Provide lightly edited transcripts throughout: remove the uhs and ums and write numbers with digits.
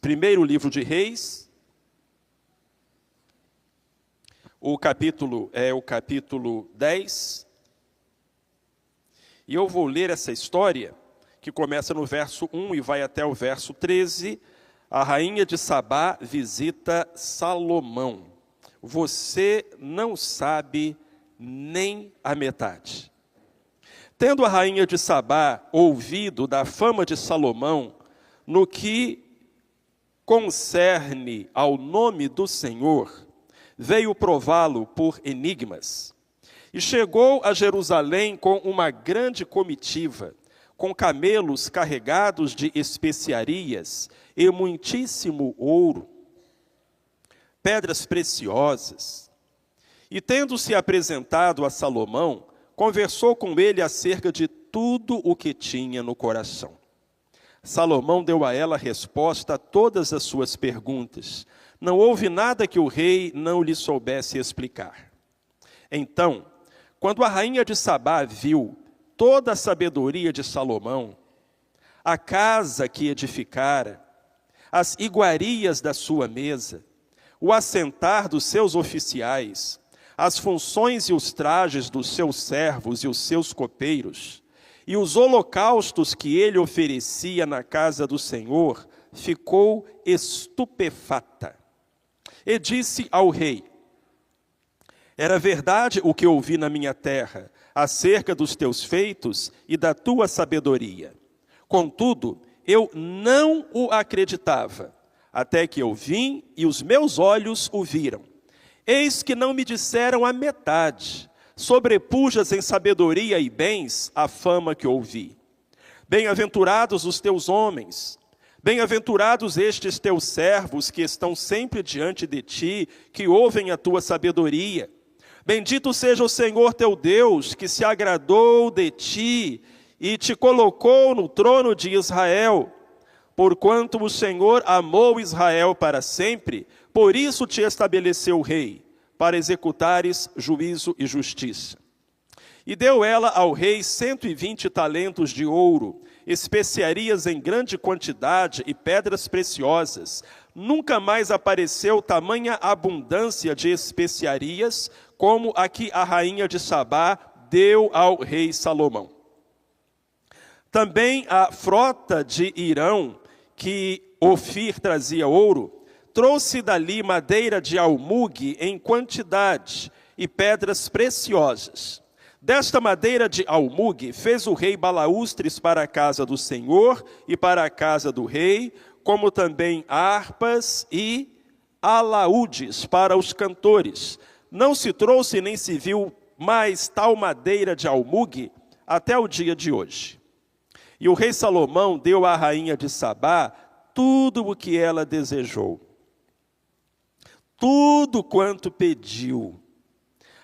Primeiro livro de Reis, o capítulo é o capítulo 10. E eu vou ler essa história, que começa no verso 1 e vai até o verso 13. A rainha de Sabá visita Salomão. Você não sabe nem a metade. Tendo a rainha de Sabá ouvido da fama de Salomão, no que concerne ao nome do Senhor, veio prová-lo por enigmas. E chegou a Jerusalém com uma grande comitiva, com camelos carregados de especiarias e muitíssimo ouro, pedras preciosas. E tendo-se apresentado a Salomão, conversou com ele acerca de tudo o que tinha no coração. Salomão deu a ela resposta a todas as suas perguntas. Não houve nada que o rei não lhe soubesse explicar. Então, quando a rainha de Sabá viu toda a sabedoria de Salomão, a casa que edificara, as iguarias da sua mesa, o assentar dos seus oficiais, as funções e os trajes dos seus servos e os seus copeiros, e os holocaustos que ele oferecia na casa do Senhor, ficou estupefata. E disse ao rei: era verdade o que ouvi na minha terra, acerca dos teus feitos e da tua sabedoria. Contudo, eu não o acreditava, até que eu vim e os meus olhos o viram. Eis que não me disseram a metade, sobrepujas em sabedoria e bens a fama que ouvi. Bem-aventurados os teus homens, bem-aventurados estes teus servos que estão sempre diante de ti, que ouvem a tua sabedoria. Bendito seja o Senhor teu Deus, que se agradou de ti e te colocou no trono de Israel. Porquanto o Senhor amou Israel para sempre, por isso te estabeleceu rei, para executares juízo e justiça. E deu ela ao rei 120 talentos de ouro, especiarias em grande quantidade e pedras preciosas. Nunca mais apareceu tamanha abundância de especiarias, como a que a rainha de Sabá deu ao rei Salomão. Também a frota de Irão, que Ofir trazia ouro, trouxe dali madeira de almugue em quantidade e pedras preciosas. Desta madeira de almugue fez o rei balaústres para a casa do Senhor e para a casa do rei, como também harpas e alaúdes para os cantores. Não se trouxe nem se viu mais tal madeira de almugue até o dia de hoje. E o rei Salomão deu à rainha de Sabá tudo o que ela desejou, tudo quanto pediu,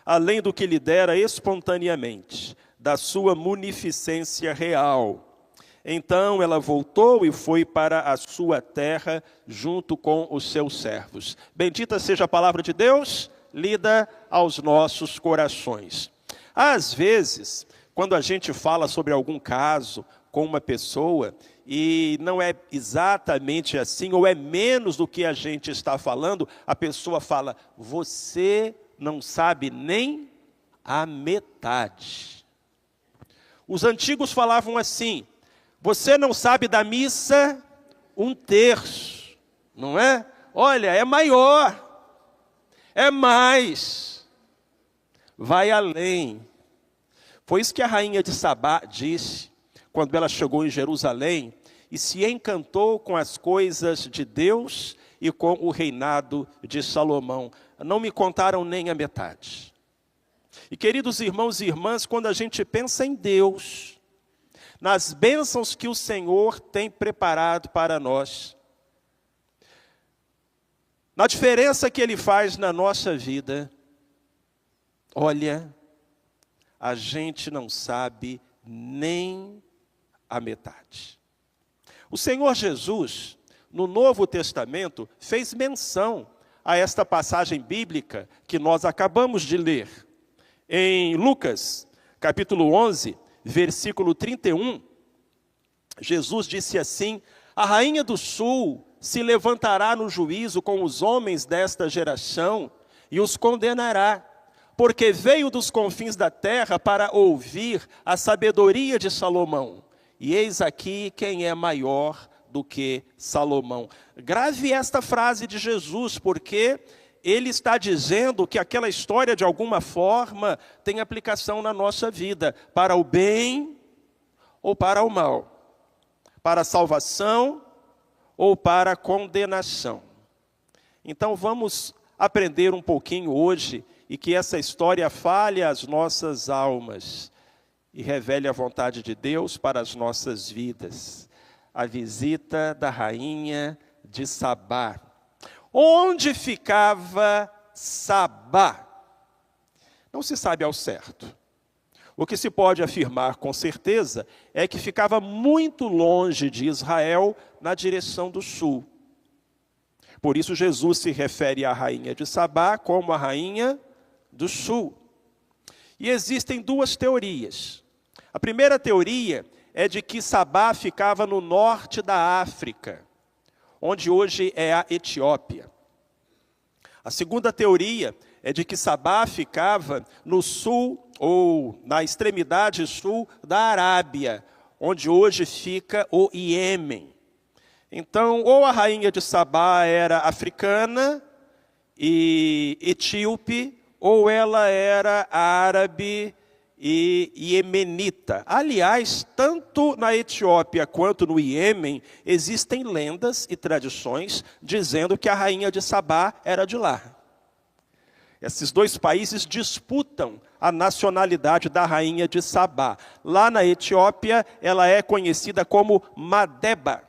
além do que lhe dera espontaneamente, da sua munificência real. Então ela voltou e foi para a sua terra, junto com os seus servos. Bendita seja a palavra de Deus, lida aos nossos corações. Às vezes, quando a gente fala sobre algum caso com uma pessoa, e não é exatamente assim, ou é menos do que a gente está falando, a pessoa fala: você não sabe nem a metade. Os antigos falavam assim: você não sabe da missa 1/3, não é? Olha, é maior, é mais, vai além. Foi isso que a rainha de Sabá disse quando ela chegou em Jerusalém e se encantou com as coisas de Deus e com o reinado de Salomão. Não me contaram nem a metade. E queridos irmãos e irmãs, quando a gente pensa em Deus, nas bênçãos que o Senhor tem preparado para nós, na diferença que Ele faz na nossa vida, olha, a gente não sabe nem a metade. O Senhor Jesus, no Novo Testamento, fez menção a esta passagem bíblica que nós acabamos de ler. Em Lucas, capítulo 11, versículo 31, Jesus disse assim: a rainha do sul se levantará no juízo com os homens desta geração e os condenará, porque veio dos confins da terra para ouvir a sabedoria de Salomão. E eis aqui quem é maior do que Salomão. Grave esta frase de Jesus, porque ele está dizendo que aquela história, de alguma forma, tem aplicação na nossa vida, para o bem ou para o mal, para a salvação ou para a condenação. Então vamos aprender um pouquinho hoje, e que essa história fale às nossas almas, e revele a vontade de Deus para as nossas vidas. A visita da rainha de Sabá. Onde ficava Sabá? Não se sabe ao certo. O que se pode afirmar com certeza é que ficava muito longe de Israel, na direção do sul. Por isso Jesus se refere à rainha de Sabá como a rainha do sul. E existem duas teorias. A primeira teoria é de que Sabá ficava no norte da África, onde hoje é a Etiópia. A segunda teoria é de que Sabá ficava no sul, ou na extremidade sul da Arábia, onde hoje fica o Iêmen. Então, ou a rainha de Sabá era africana e etíope, ou ela era árabe e iemenita. Aliás, tanto na Etiópia quanto no Iêmen, existem lendas e tradições dizendo que a rainha de Sabá era de lá. Esses dois países disputam a nacionalidade da rainha de Sabá. Lá na Etiópia, ela é conhecida como Madeba.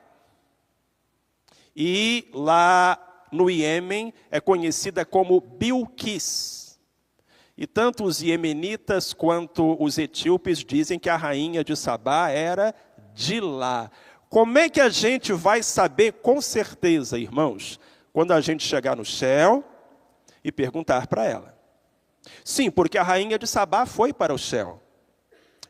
E lá no Iêmen, é conhecida como Bilquis. E tanto os iemenitas quanto os etíopes dizem que a rainha de Sabá era de lá. Como é que a gente vai saber com certeza, irmãos, quando a gente chegar no céu e perguntar para ela? Sim, porque a rainha de Sabá foi para o céu.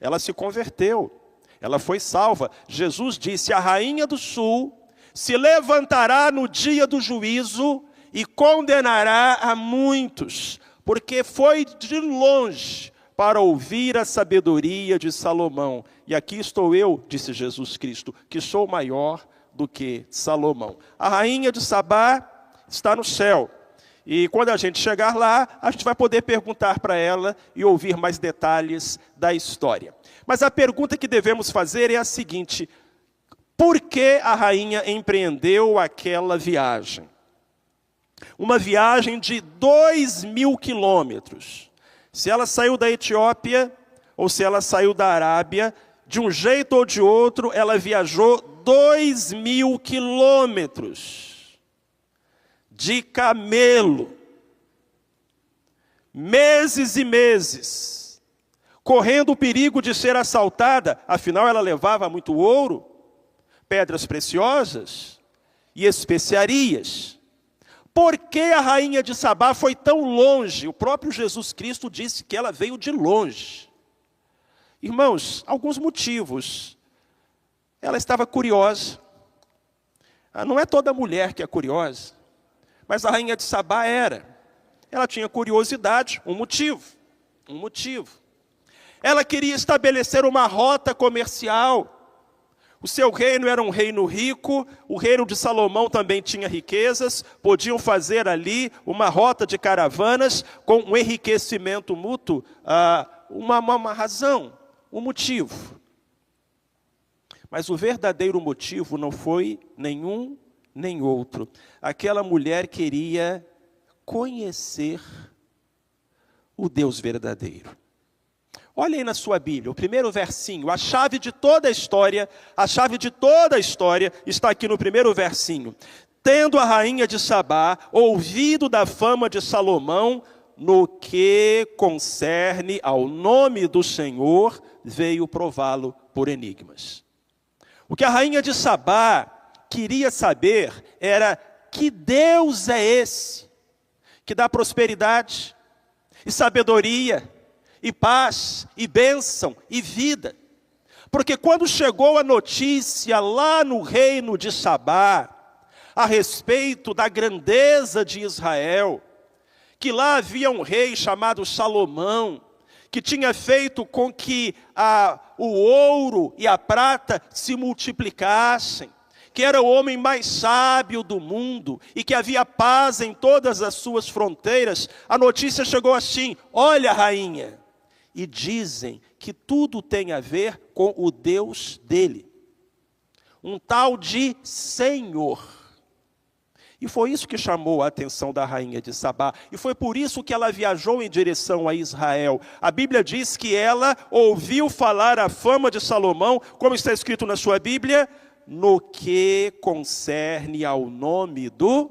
Ela se converteu, ela foi salva. Jesus disse: a rainha do sul se levantará no dia do juízo e condenará a muitos, porque foi de longe para ouvir a sabedoria de Salomão. E aqui estou eu, disse Jesus Cristo, que sou maior do que Salomão. A rainha de Sabá está no céu. E quando a gente chegar lá, a gente vai poder perguntar para ela e ouvir mais detalhes da história. Mas a pergunta que devemos fazer é a seguinte: por que a rainha empreendeu aquela viagem? Uma viagem de 2.000 quilômetros. Se ela saiu da Etiópia, ou se ela saiu da Arábia, de um jeito ou de outro, ela viajou 2.000 quilômetros. De camelo. Meses e meses. Correndo o perigo de ser assaltada, afinal ela levava muito ouro, pedras preciosas e especiarias. Por que a rainha de Sabá foi tão longe? O próprio Jesus Cristo disse que ela veio de longe. Irmãos, alguns motivos. Ela estava curiosa. Não é toda mulher que é curiosa, mas a rainha de Sabá era. Ela tinha curiosidade, um motivo. Ela queria estabelecer uma rota comercial. O seu reino era um reino rico, o reino de Salomão também tinha riquezas, podiam fazer ali uma rota de caravanas com um enriquecimento mútuo, uma razão, um motivo. Mas o verdadeiro motivo não foi nenhum nem outro. Aquela mulher queria conhecer o Deus verdadeiro. Olha aí na sua Bíblia, o primeiro versinho, a chave de toda a história está aqui no primeiro versinho. Tendo a rainha de Sabá ouvido da fama de Salomão, no que concerne ao nome do Senhor, veio prová-lo por enigmas. O que a rainha de Sabá queria saber era: que Deus é esse que dá prosperidade e sabedoria, e paz, e bênção, e vida? Porque quando chegou a notícia lá no reino de Sabá, a respeito da grandeza de Israel, que lá havia um rei chamado Salomão, que tinha feito com que o ouro e a prata se multiplicassem, que era o homem mais sábio do mundo e que havia paz em todas as suas fronteiras, a notícia chegou assim: olha, rainha, e dizem que tudo tem a ver com o Deus dele, um tal de Senhor. E foi isso que chamou a atenção da rainha de Sabá. E foi por isso que ela viajou em direção a Israel. A Bíblia diz que ela ouviu falar a fama de Salomão, como está escrito na sua Bíblia, no que concerne ao nome do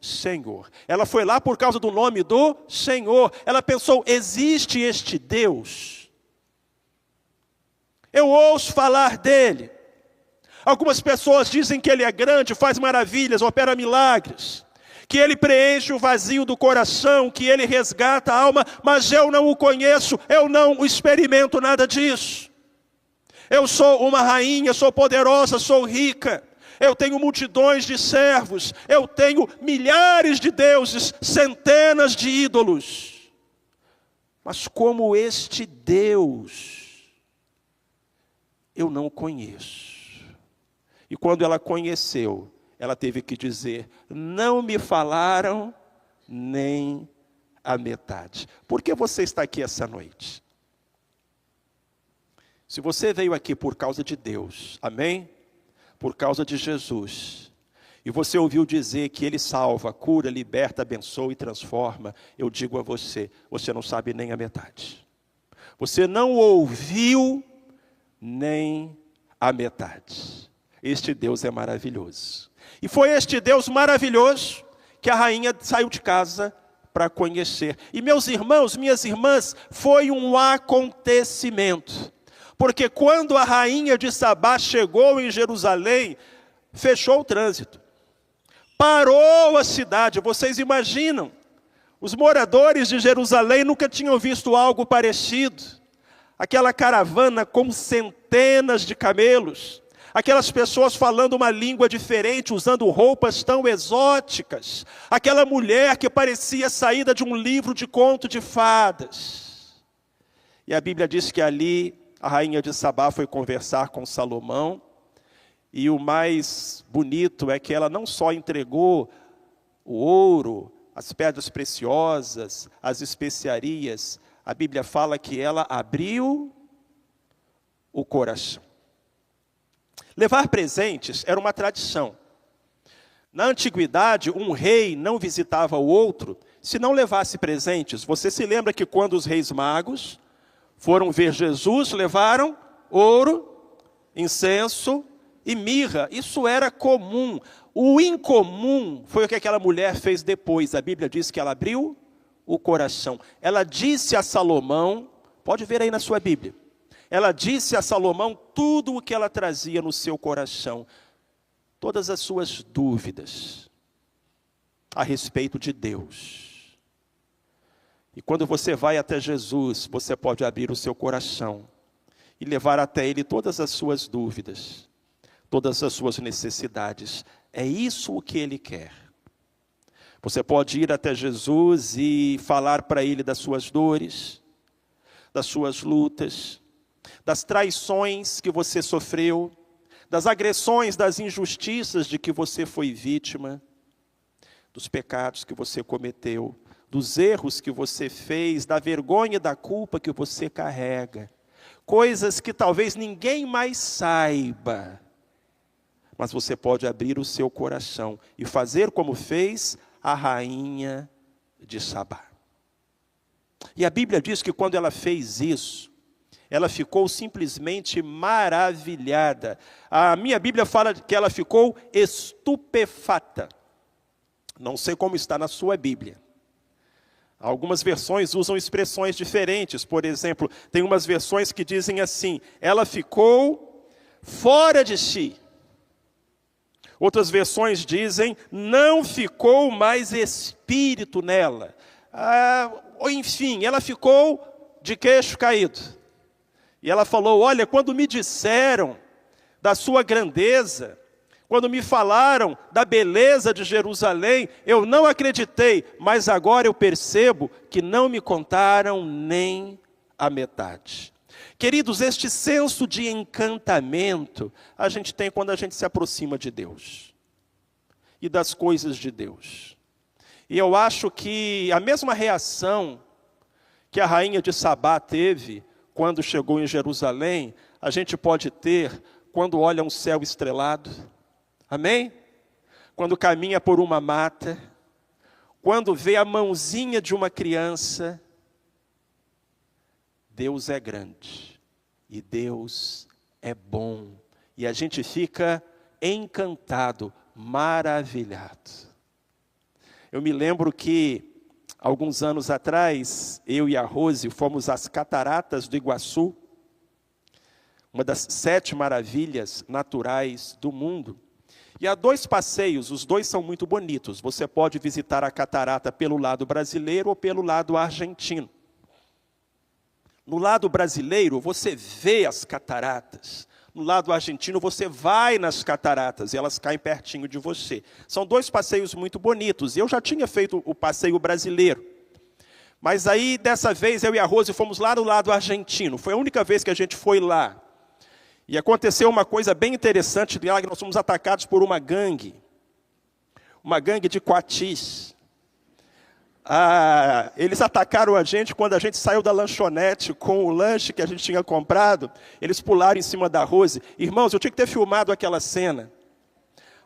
Senhor. Ela foi lá por causa do nome do Senhor. Ela pensou: existe este Deus? Eu ouço falar dele. Algumas pessoas dizem que ele é grande, faz maravilhas, opera milagres, que ele preenche o vazio do coração, que ele resgata a alma, mas eu não o conheço, eu não experimento nada disso. Eu sou uma rainha, sou poderosa, sou rica, eu tenho multidões de servos, eu tenho milhares de deuses, centenas de ídolos. Mas como este Deus, eu não conheço. E quando ela conheceu, ela teve que dizer: não me falaram nem a metade. Por que você está aqui essa noite? Se você veio aqui por causa de Deus, amém? Por causa de Jesus, e você ouviu dizer que Ele salva, cura, liberta, abençoa e transforma, eu digo a você, você não sabe nem a metade. Você não ouviu nem a metade. Este Deus é maravilhoso. E foi este Deus maravilhoso que a rainha saiu de casa para conhecer. E meus irmãos, minhas irmãs, foi um acontecimento. Porque quando a rainha de Sabá chegou em Jerusalém, fechou o trânsito. Parou a cidade. Vocês imaginam? Os moradores de Jerusalém nunca tinham visto algo parecido. Aquela caravana com centenas de camelos. Aquelas pessoas falando uma língua diferente, usando roupas tão exóticas. Aquela mulher que parecia saída de um livro de conto de fadas. E a Bíblia diz que ali a rainha de Sabá foi conversar com Salomão. E o mais bonito é que ela não só entregou o ouro, as pedras preciosas, as especiarias. A Bíblia fala que ela abriu o coração. Levar presentes era uma tradição. Na antiguidade, um rei não visitava o outro se não levasse presentes. Você se lembra que quando os reis magos foram ver Jesus, levaram ouro, incenso e mirra. Isso era comum. O incomum foi o que aquela mulher fez depois. A Bíblia diz que ela abriu o coração. Ela disse a Salomão, pode ver aí na sua Bíblia. Ela disse a Salomão tudo o que ela trazia no seu coração. Todas as suas dúvidas a respeito de Deus. E quando você vai até Jesus, você pode abrir o seu coração e levar até Ele todas as suas dúvidas, todas as suas necessidades. É isso o que Ele quer. Você pode ir até Jesus e falar para Ele das suas dores, das suas lutas, das traições que você sofreu, das agressões, das injustiças de que você foi vítima, dos pecados que você cometeu, dos erros que você fez, da vergonha e da culpa que você carrega. Coisas que talvez ninguém mais saiba, mas você pode abrir o seu coração e fazer como fez a rainha de Sabá. E a Bíblia diz que quando ela fez isso, ela ficou simplesmente maravilhada. A minha Bíblia fala que ela ficou estupefata. Não sei como está na sua Bíblia. Algumas versões usam expressões diferentes. Por exemplo, tem umas versões que dizem assim: ela ficou fora de si. Outras versões dizem: não ficou mais espírito nela. Enfim, ela ficou de queixo caído. E ela falou: olha, quando me disseram da sua grandeza, Quando me falaram da beleza de Jerusalém, eu não acreditei, mas agora eu percebo que não me contaram nem a metade. Queridos, este senso de encantamento a gente tem quando a gente se aproxima de Deus e das coisas de Deus. E eu acho que a mesma reação que a rainha de Sabá teve quando chegou em Jerusalém, a gente pode ter quando olha um céu estrelado. Amém? Quando caminha por uma mata, quando vê a mãozinha de uma criança. Deus é grande e Deus é bom. E a gente fica encantado, maravilhado. Eu me lembro que, alguns anos atrás, eu e a Rose fomos às Cataratas do Iguaçu, uma das 7 maravilhas naturais do mundo. E há 2 passeios, os 2 são muito bonitos. Você pode visitar a catarata pelo lado brasileiro ou pelo lado argentino. No lado brasileiro, você vê as cataratas. No lado argentino, você vai nas cataratas e elas caem pertinho de você. São 2 passeios muito bonitos. Eu já tinha feito o passeio brasileiro. Mas aí, dessa vez, eu e a Rose fomos lá no lado argentino. Foi a única vez que a gente foi lá. E aconteceu uma coisa bem interessante, lá que nós fomos atacados por uma gangue de coatis. Eles atacaram a gente quando a gente saiu da lanchonete com o lanche que a gente tinha comprado. Eles pularam em cima da Rose. Irmãos, eu tinha que ter filmado aquela cena.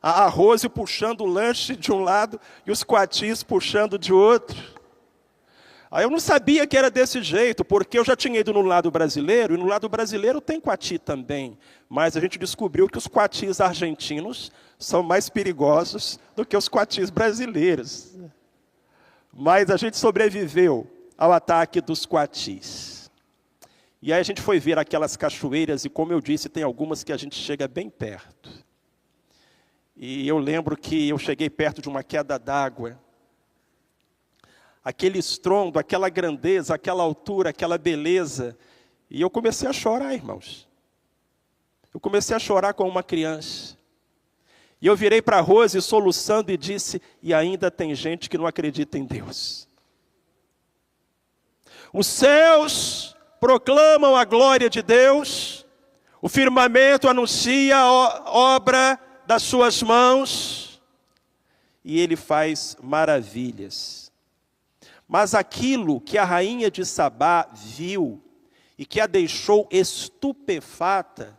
A Rose puxando o lanche de um lado e os coatis puxando de outro. Aí eu não sabia que era desse jeito, porque eu já tinha ido no lado brasileiro, e no lado brasileiro tem coati também. Mas a gente descobriu que os coatis argentinos são mais perigosos do que os coatis brasileiros. Mas a gente sobreviveu ao ataque dos coatis. E aí a gente foi ver aquelas cachoeiras, e como eu disse, tem algumas que a gente chega bem perto. E eu lembro que eu cheguei perto de uma queda d'água. Aquele estrondo, aquela grandeza, aquela altura, aquela beleza. E eu comecei a chorar, irmãos. Eu comecei a chorar como uma criança. E eu virei para a Rose soluçando e disse, e ainda tem gente que não acredita em Deus. Os céus proclamam a glória de Deus, o firmamento anuncia a obra das suas mãos, e Ele faz maravilhas. Mas aquilo que a rainha de Sabá viu e que a deixou estupefata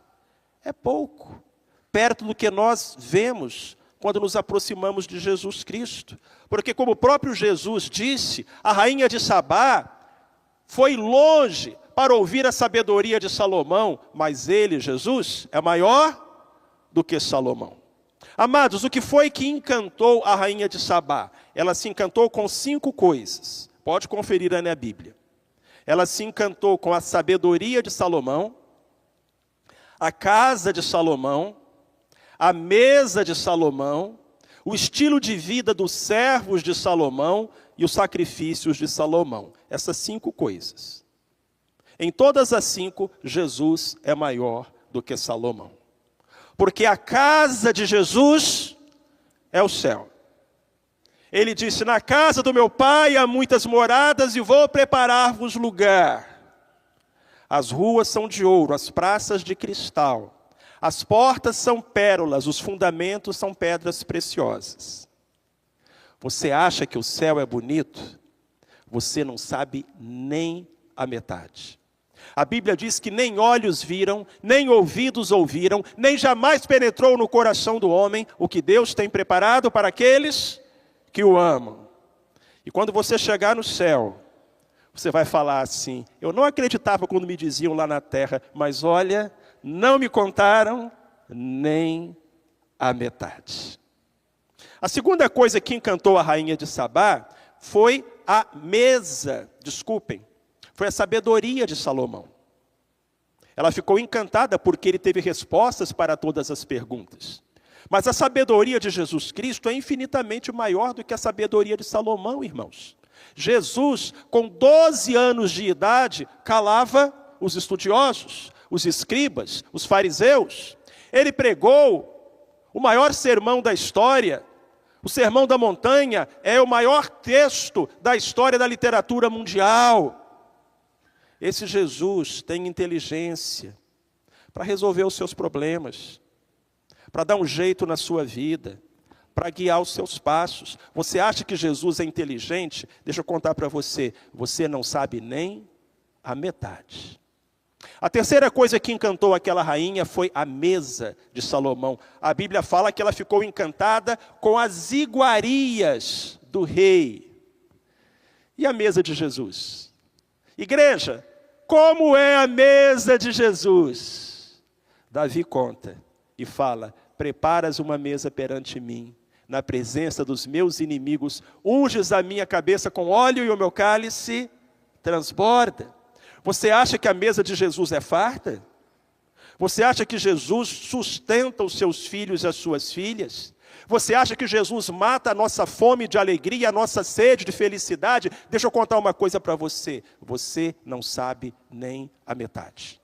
é pouco, perto do que nós vemos quando nos aproximamos de Jesus Cristo. Porque como o próprio Jesus disse, a rainha de Sabá foi longe para ouvir a sabedoria de Salomão, mas ele, Jesus, é maior do que Salomão. Amados, o que foi que encantou a rainha de Sabá? Ela se encantou com 5 coisas. Pode conferir aí na Bíblia. Ela se encantou com a sabedoria de Salomão, a casa de Salomão, a mesa de Salomão, o estilo de vida dos servos de Salomão e os sacrifícios de Salomão. Essas 5 coisas. Em todas as 5, Jesus é maior do que Salomão. Porque a casa de Jesus é o céu. Ele disse, na casa do meu pai há muitas moradas e vou preparar-vos lugar. As ruas são de ouro, as praças de cristal. As portas são pérolas, os fundamentos são pedras preciosas. Você acha que o céu é bonito? Você não sabe nem a metade. A Bíblia diz que nem olhos viram, nem ouvidos ouviram, nem jamais penetrou no coração do homem o que Deus tem preparado para aqueles que o amam. E quando você chegar no céu, você vai falar assim, eu não acreditava quando me diziam lá na terra, mas olha, não me contaram nem a metade. A segunda coisa que encantou a rainha de Sabá foi a mesa, foi a sabedoria de Salomão. Ela ficou encantada porque ele teve respostas para todas as perguntas. Mas a sabedoria de Jesus Cristo é infinitamente maior do que a sabedoria de Salomão, irmãos. Jesus, com 12 anos de idade, calava os estudiosos, os escribas, os fariseus. Ele pregou O maior sermão da história, o Sermão da Montanha, é o maior texto da história da literatura mundial. Esse Jesus tem inteligência para resolver os seus problemas, para dar um jeito na sua vida, para guiar os seus passos. Você acha que Jesus é inteligente? Deixa eu contar para você, você não sabe nem a metade. A terceira coisa que encantou aquela rainha foi a mesa de Salomão. A Bíblia fala que ela ficou encantada com as iguarias do rei. E a mesa de Jesus? Igreja, como é a mesa de Jesus? Davi conta e fala: preparas uma mesa perante mim, na presença dos meus inimigos, unges a minha cabeça com óleo e o meu cálice transborda. Você acha que a mesa de Jesus é farta? Você acha que Jesus sustenta os seus filhos e as suas filhas? Você acha que Jesus mata a nossa fome de alegria, a nossa sede de felicidade? Deixa eu contar uma coisa para você. Você não sabe nem a metade.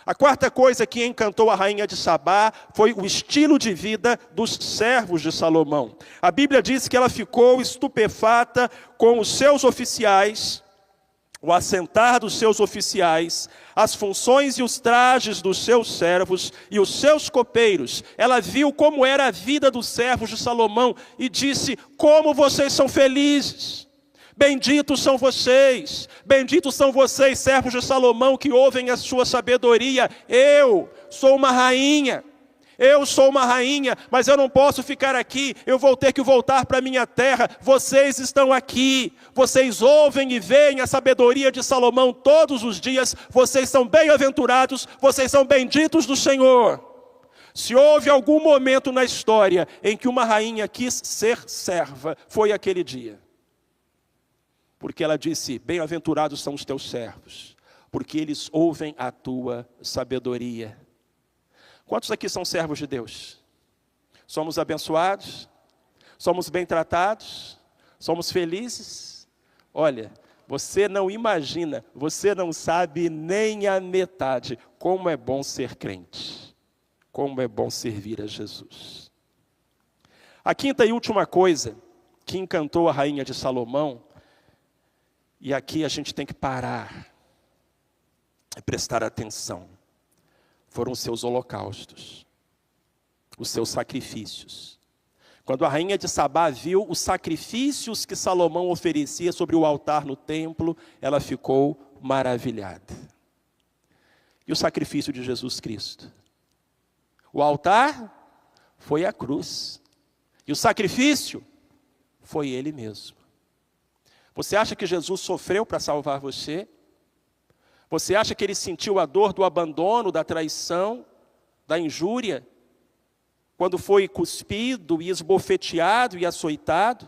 A quarta coisa que encantou a rainha de Sabá foi o estilo de vida dos servos de Salomão. A Bíblia diz que ela ficou estupefata com os seus oficiais, o assentar dos seus oficiais, as funções e os trajes dos seus servos e os seus copeiros. Ela viu como era a vida dos servos de Salomão e disse: como vocês são felizes! Benditos são vocês, servos de Salomão, que ouvem a sua sabedoria. Eu sou uma rainha, mas eu não posso ficar aqui, eu vou ter que voltar para a minha terra. Vocês estão aqui, vocês ouvem e veem a sabedoria de Salomão todos os dias. Vocês são bem-aventurados, vocês são benditos do Senhor. Se houve algum momento na história em que uma rainha quis ser serva, foi aquele dia. Porque ela disse: bem-aventurados são os teus servos, porque eles ouvem a tua sabedoria. Quantos aqui são servos de Deus? Somos abençoados? Somos bem tratados? Somos felizes? Olha, você não imagina, você não sabe nem a metade como é bom ser crente, como é bom servir a Jesus. A quinta e última coisa que encantou a rainha de Salomão, e aqui a gente tem que parar e prestar atenção, foram os seus holocaustos, os seus sacrifícios. Quando a rainha de Sabá viu os sacrifícios que Salomão oferecia sobre o altar no templo, ela ficou maravilhada. E o sacrifício de Jesus Cristo? O altar foi a cruz, e o sacrifício foi Ele mesmo. Você acha que Jesus sofreu para salvar você? Você acha que Ele sentiu a dor do abandono, da traição, da injúria, quando foi cuspido e esbofeteado e açoitado?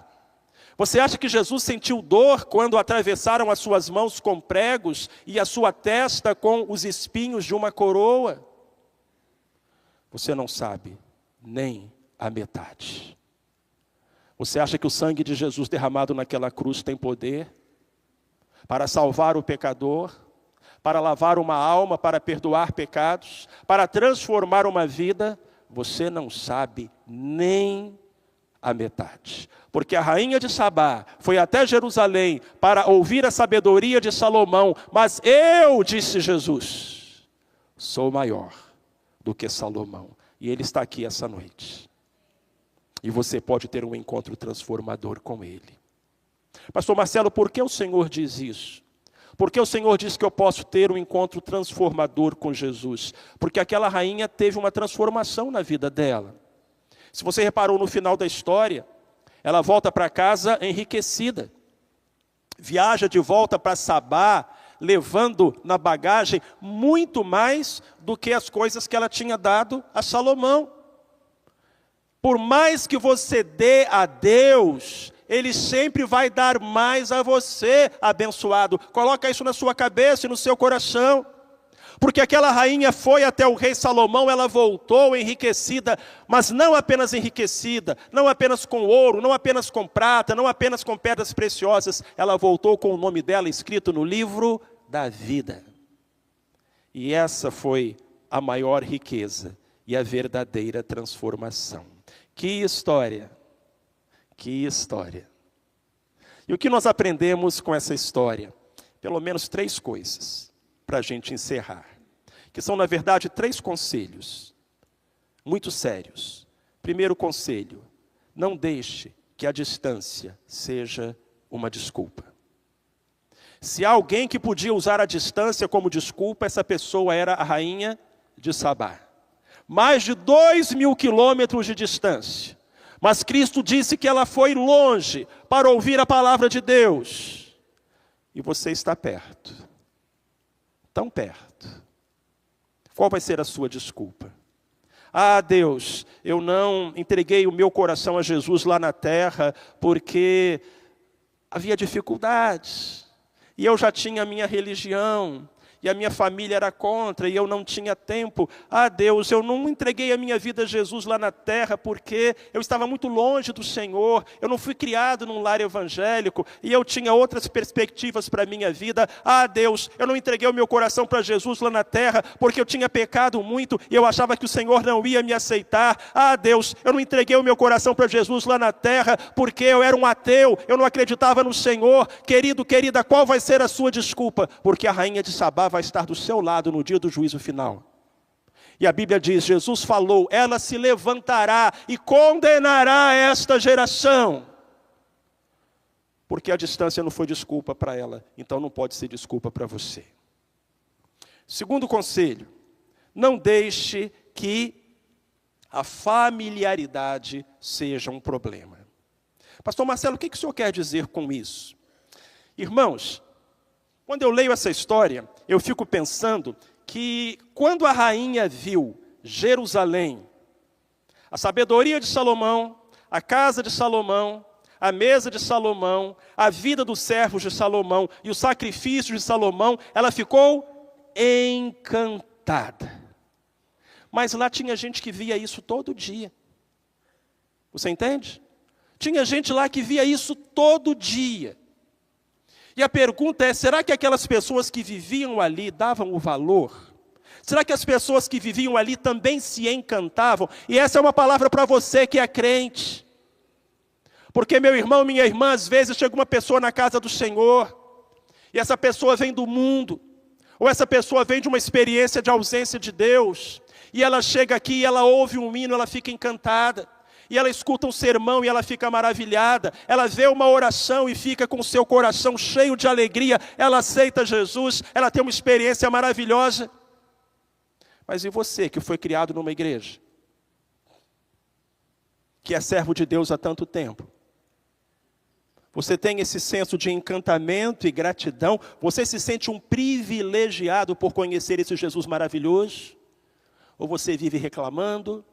Você acha que Jesus sentiu dor quando atravessaram as suas mãos com pregos e a sua testa com os espinhos de uma coroa? Você não sabe nem a metade. Você acha que o sangue de Jesus derramado naquela cruz tem poder para salvar o pecador, para lavar uma alma, para perdoar pecados, para transformar uma vida? Você não sabe nem a metade. Porque a rainha de Sabá foi até Jerusalém para ouvir a sabedoria de Salomão. Mas eu, disse Jesus, sou maior do que Salomão. E ele está aqui essa noite. E você pode ter um encontro transformador com Ele. Pastor Marcelo, por que o Senhor diz isso? Por que o Senhor diz que eu posso ter um encontro transformador com Jesus? Porque aquela rainha teve uma transformação na vida dela. Se você reparou no final da história, ela volta para casa enriquecida. Viaja de volta para Sabá, levando na bagagem muito mais do que as coisas que ela tinha dado a Salomão. Por mais que você dê a Deus, Ele sempre vai dar mais a você, abençoado. Coloca isso na sua cabeça e no seu coração. Porque aquela rainha foi até o rei Salomão, ela voltou enriquecida, mas não apenas enriquecida, não apenas com ouro, não apenas com prata, não apenas com pedras preciosas. Ela voltou com o nome dela escrito no livro da vida. E essa foi a maior riqueza e a verdadeira transformação. Que história! Que história! E o que nós aprendemos com essa história? Pelo menos 3 coisas, para a gente encerrar. Que são, na verdade, 3 conselhos, muito sérios. Primeiro conselho, não deixe que a distância seja uma desculpa. Se há alguém que podia usar a distância como desculpa, essa pessoa era a rainha de Sabá. Mais de 2.000 quilômetros de distância. Mas Cristo disse que ela foi longe para ouvir a palavra de Deus. E você está perto. Tão perto. Qual vai ser a sua desculpa? Ah, Deus, eu não entreguei o meu coração a Jesus lá na terra porque havia dificuldades. E eu já tinha a minha religião. E a minha família era contra, e eu não tinha tempo. Ah, Deus, eu não entreguei a minha vida a Jesus lá na terra, porque eu estava muito longe do Senhor, eu não fui criado num lar evangélico, e eu tinha outras perspectivas para a minha vida. Ah, Deus, eu não entreguei o meu coração para Jesus lá na terra, porque eu tinha pecado muito, e eu achava que o Senhor não ia me aceitar. Ah, Deus, eu não entreguei o meu coração para Jesus lá na terra, porque eu era um ateu, eu não acreditava no Senhor. Querido, querida, qual vai ser a sua desculpa? Porque a rainha de Sabá vai estar do seu lado no dia do juízo final. E a Bíblia diz, Jesus falou, ela se levantará e condenará esta geração. Porque a distância não foi desculpa para ela, então não pode ser desculpa para você. Segundo conselho, não deixe que a familiaridade seja um problema. Pastor Marcelo, o que o senhor quer dizer com isso? Irmãos, quando eu leio essa história, eu fico pensando que quando a rainha viu Jerusalém, a sabedoria de Salomão, a casa de Salomão, a mesa de Salomão, a vida dos servos de Salomão e o sacrifício de Salomão, ela ficou encantada. Mas lá tinha gente que via isso todo dia. Você entende? Tinha gente lá que via isso todo dia. E a pergunta é, será que aquelas pessoas que viviam ali davam o valor? Será que as pessoas que viviam ali também se encantavam? E essa é uma palavra para você que é crente. Porque, meu irmão, minha irmã, às vezes chega uma pessoa na casa do Senhor, e essa pessoa vem do mundo, ou essa pessoa vem de uma experiência de ausência de Deus, e ela chega aqui e ela ouve um hino, ela fica encantada. E ela escuta um sermão e ela fica maravilhada. Ela vê uma oração e fica com o seu coração cheio de alegria. Ela aceita Jesus, ela tem uma experiência maravilhosa. Mas e você que foi criado numa igreja? Que é servo de Deus há tanto tempo? Você tem esse senso de encantamento e gratidão? Você se sente um privilegiado por conhecer esse Jesus maravilhoso? Ou você vive reclamando,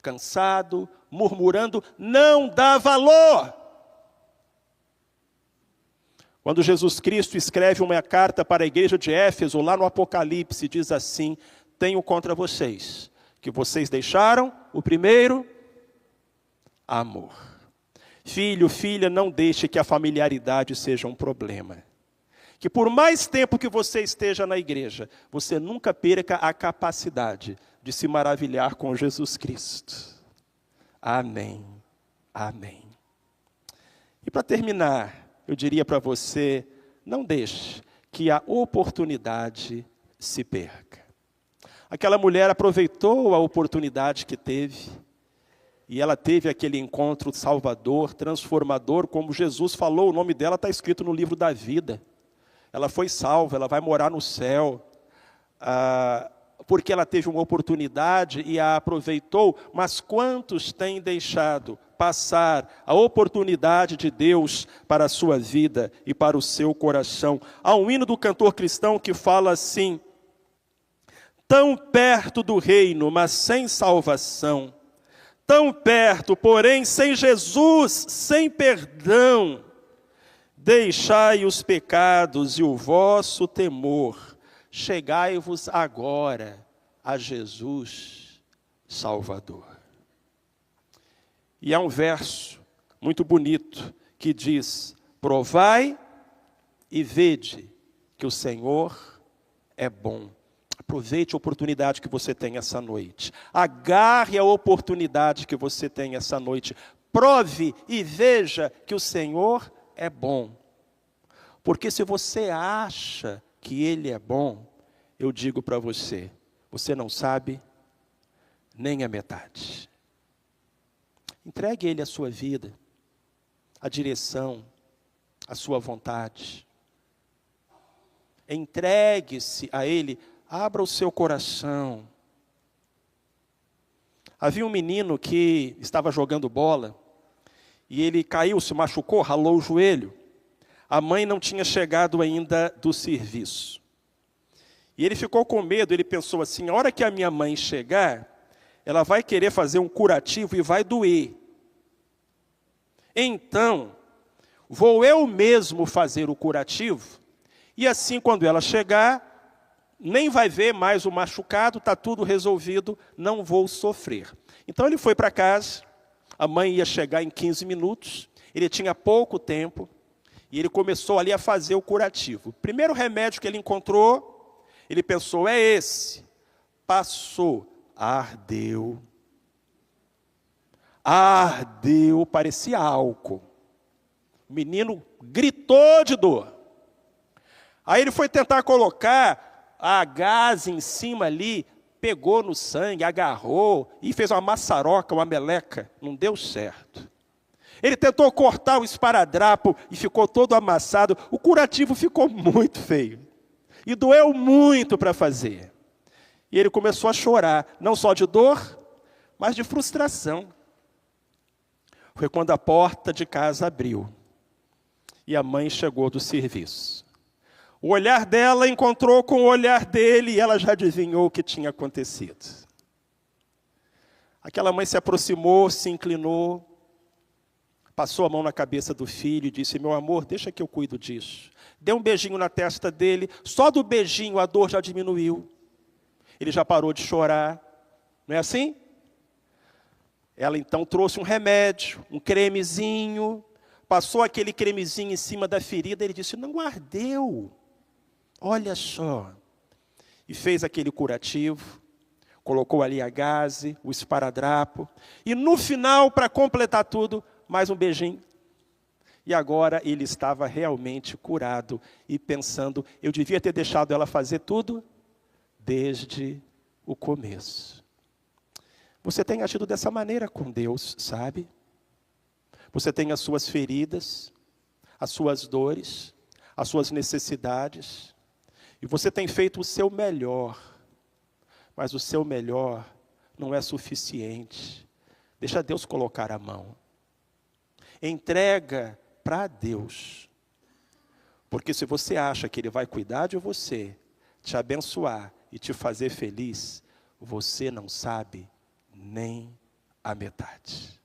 cansado, murmurando, não dá valor? Quando Jesus Cristo escreve uma carta para a igreja de Éfeso, lá no Apocalipse, diz assim, tenho contra vocês, que vocês deixaram o primeiro amor. Filho, filha, não deixe que a familiaridade seja um problema. Que por mais tempo que você esteja na igreja, você nunca perca a capacidade de se maravilhar com Jesus Cristo. Amém. Amém. E para terminar, eu diria para você, não deixe que a oportunidade se perca. Aquela mulher aproveitou a oportunidade que teve, e ela teve aquele encontro salvador, transformador, como Jesus falou, o nome dela está escrito no livro da vida. Ela foi salva, ela vai morar no céu, porque ela teve uma oportunidade e a aproveitou. Mas quantos têm deixado passar a oportunidade de Deus para a sua vida e para o seu coração? Há um hino do cantor cristão que fala assim, tão perto do reino, mas sem salvação, tão perto, porém sem Jesus, sem perdão, deixai os pecados e o vosso temor, chegai-vos agora a Jesus Salvador. E há um verso muito bonito que diz, provai e vede que o Senhor é bom. Aproveite a oportunidade que você tem essa noite. Agarre a oportunidade que você tem essa noite. Prove e veja que o Senhor é bom. Porque se você acha que Ele é bom, eu digo para você, você não sabe nem a metade. Entregue a Ele a sua vida, a direção, a sua vontade. Entregue-se a Ele, abra o seu coração. Havia um menino que estava jogando bola, e ele caiu, se machucou, ralou o joelho. A mãe não tinha chegado ainda do serviço. E ele ficou com medo, ele pensou assim, a hora que a minha mãe chegar, ela vai querer fazer um curativo e vai doer. Então, vou eu mesmo fazer o curativo, e assim quando ela chegar, nem vai ver mais o machucado, está tudo resolvido, não vou sofrer. Então ele foi para casa, a mãe ia chegar em 15 minutos, ele tinha pouco tempo, e ele começou ali a fazer o curativo. O primeiro remédio que ele encontrou, ele pensou, é esse. Passou, ardeu. Ardeu, parecia álcool. O menino gritou de dor. Aí ele foi tentar colocar a gás em cima ali, pegou no sangue, agarrou e fez uma maçaroca, uma meleca. Não deu certo. Ele tentou cortar o esparadrapo e ficou todo amassado. O curativo ficou muito feio. E doeu muito para fazer. E ele começou a chorar, não só de dor, mas de frustração. Foi quando a porta de casa abriu. E a mãe chegou do serviço. O olhar dela encontrou com o olhar dele e ela já adivinhou o que tinha acontecido. Aquela mãe se aproximou, se inclinou, passou a mão na cabeça do filho e disse, meu amor, deixa que eu cuido disso. Deu um beijinho na testa dele, só do beijinho a dor já diminuiu. Ele já parou de chorar, não é assim? Ela então trouxe um remédio, um cremezinho, passou aquele cremezinho em cima da ferida, ele disse, não ardeu, olha só. E fez aquele curativo, colocou ali a gaze, o esparadrapo, e no final, para completar tudo, mais um beijinho. E agora ele estava realmente curado e pensando, eu devia ter deixado ela fazer tudo desde o começo. Você tem agido dessa maneira com Deus, sabe? Você tem as suas feridas, as suas dores, as suas necessidades, e você tem feito o seu melhor, mas o seu melhor não é suficiente. Deixa Deus colocar a mão. Entrega para Deus. Porque se você acha que Ele vai cuidar de você, te abençoar e te fazer feliz, você não sabe nem a metade.